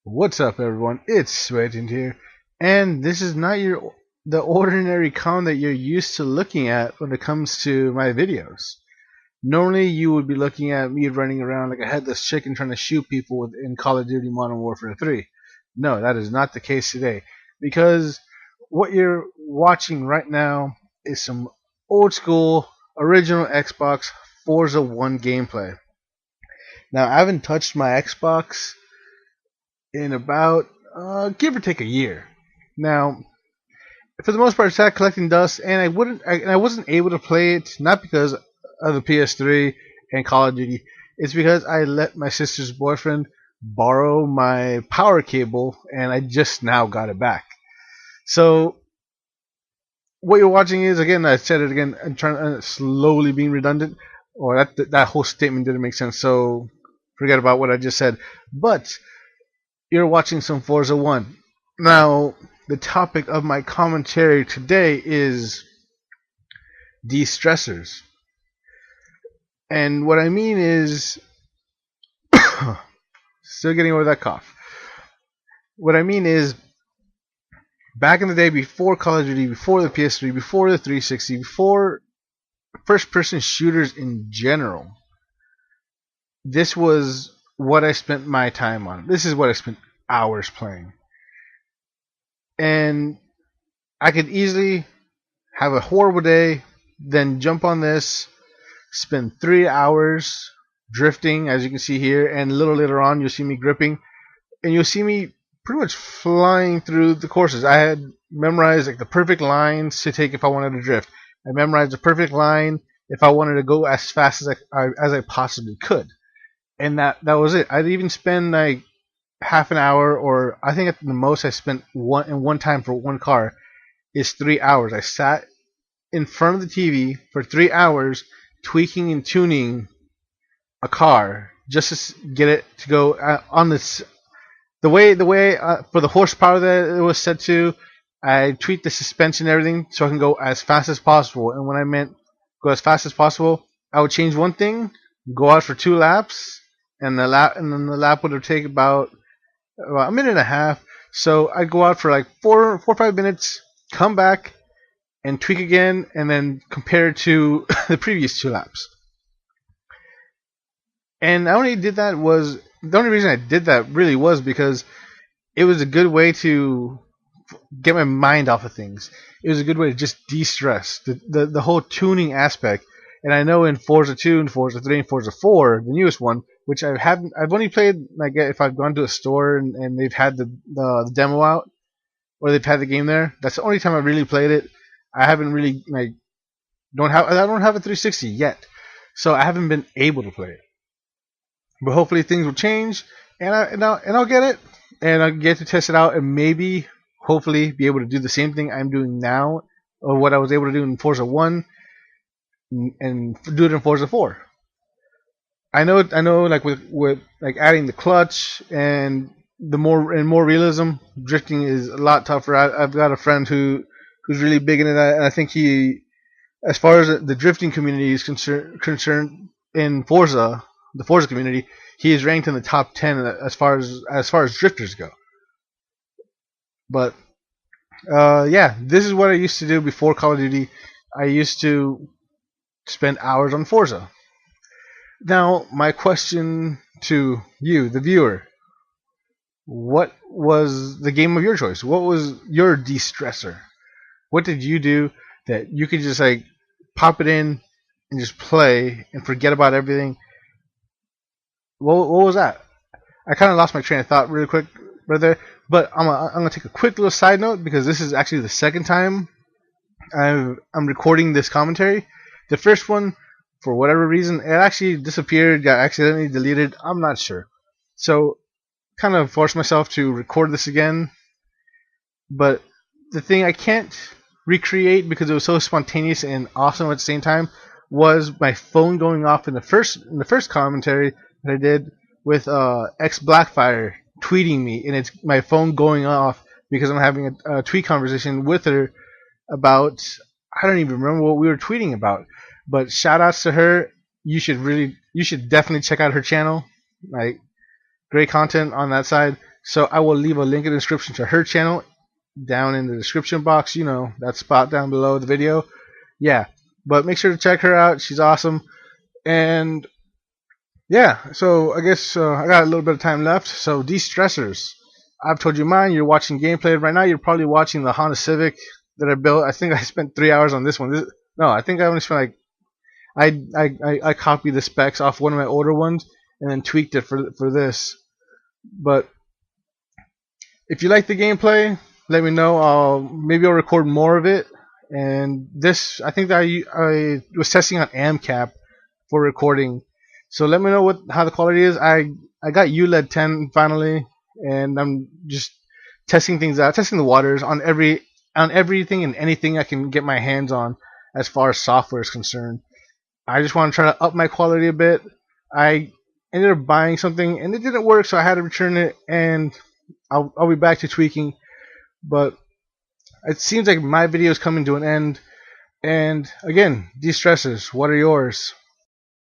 What's up, everyone? It's Sweating here, and this is not the ordinary con that you're used to looking at when it comes to my videos. Normally, you would be looking at me running around like a headless chicken trying to shoot people in Call of Duty Modern Warfare 3. No, that is not the case today, because what you're watching right now is some old school, original Xbox Forza 1 gameplay. Now, I haven't touched my Xbox in about give or take a year. Now, for the most part, I started collecting dust, and I wasn't able to play it not because of the PS3 and Call of Duty. It's because I let my sister's boyfriend borrow my power cable, and I just now got it back. So what you're watching is, again, I said it again. I'm trying to slowly being redundant, or that whole statement didn't make sense. So forget about what I just said. But you're watching some Forza 1. Now, the topic of my commentary today is de-stressors. And what I mean is, still getting over that cough. What I mean is, back in the day before Call of Duty, before the PS3, before the 360, before first-person shooters in general, this was what I spent my time on. This is what I spent hours playing. And I could easily have a horrible day, then jump on this, spend 3 hours drifting, as you can see here, and a little later on you'll see me gripping, and you'll see me pretty much flying through the courses. I had memorized like the perfect lines to take if I wanted to drift. I memorized the perfect line if I wanted to go as fast as I possibly could. And that was it. I'd even spend like half an hour, or I think at the most I spent one time for one car is 3 hours. I sat in front of the TV for 3 hours tweaking and tuning a car just to get it to go on this the way for the horsepower that it was set to. I tweaked the suspension and everything so I can go as fast as possible. And when I meant go as fast as possible, I would change one thing, go out for 2 laps, and then the lap would take about a minute and a half. So I'd go out for like 4 or 5 minutes, come back and tweak again, and then compare it to the previous 2 laps. And the only reason I did that really was because it was a good way to get my mind off of things. It was a good way to just de-stress the whole tuning aspect. And I know in Forza 2 and Forza 3 and Forza 4, the newest one, which I've only played like if I've gone to a store and they've had the demo out, or they've had the game there. That's the only time I really played it. I haven't really I don't have a 360 yet, so I haven't been able to play it. But hopefully things will change, and I'll get it, and I'll get to test it out, and maybe hopefully be able to do the same thing I'm doing now, or what I was able to do in Forza 1, and do it in Forza 4. I know, like with like adding the clutch and more realism, drifting is a lot tougher. I've got a friend who's really big into that, and I think he, as far as the drifting community is concerned in Forza, the Forza community, he is ranked in the top 10 as far as drifters go. But yeah, this is what I used to do before Call of Duty. I used to spend hours on Forza. Now, my question to you, the viewer: what was the game of your choice? What was your de-stressor? What did you do that you could just like pop it in and just play and forget about everything? What was that? I kind of lost my train of thought really quick right there, but I'm gonna take a quick little side note because this is actually the second time I'm recording this commentary. The first one, for whatever reason, it actually disappeared, got accidentally deleted. I'm not sure. So, kind of forced myself to record this again. But the thing I can't recreate because it was so spontaneous and awesome at the same time was my phone going off in the first commentary that I did with ex Blackfire tweeting me, and it's my phone going off because I'm having a tweet conversation with her about, I don't even remember what we were tweeting about. But shout outs to her. You should definitely check out her channel. Like, great content on that side. So I will leave a link in the description to her channel down in the description box. You know, that spot down below the video. Yeah, but make sure to check her out. She's awesome. And yeah, so I guess I got a little bit of time left. So de-stressors. I've told you mine. You're watching gameplay right now. You're probably watching the Honda Civic that I built. I think I spent 3 hours on this one. No, I think I only spent like I copied the specs off one of my older ones and then tweaked it for this. But if you like the gameplay, let me know. Maybe I'll record more of it. And this, I think that I was testing on AMCAP for recording. So let me know how the quality is. I got ULED 10 finally, and I'm just testing things out, testing the waters on everything and anything I can get my hands on as far as software is concerned. I just want to try to up my quality a bit. I ended up buying something and it didn't work, so I had to return it, and I'll be back to tweaking. But it seems like my video is coming to an end. And again, de-stressors, what are yours?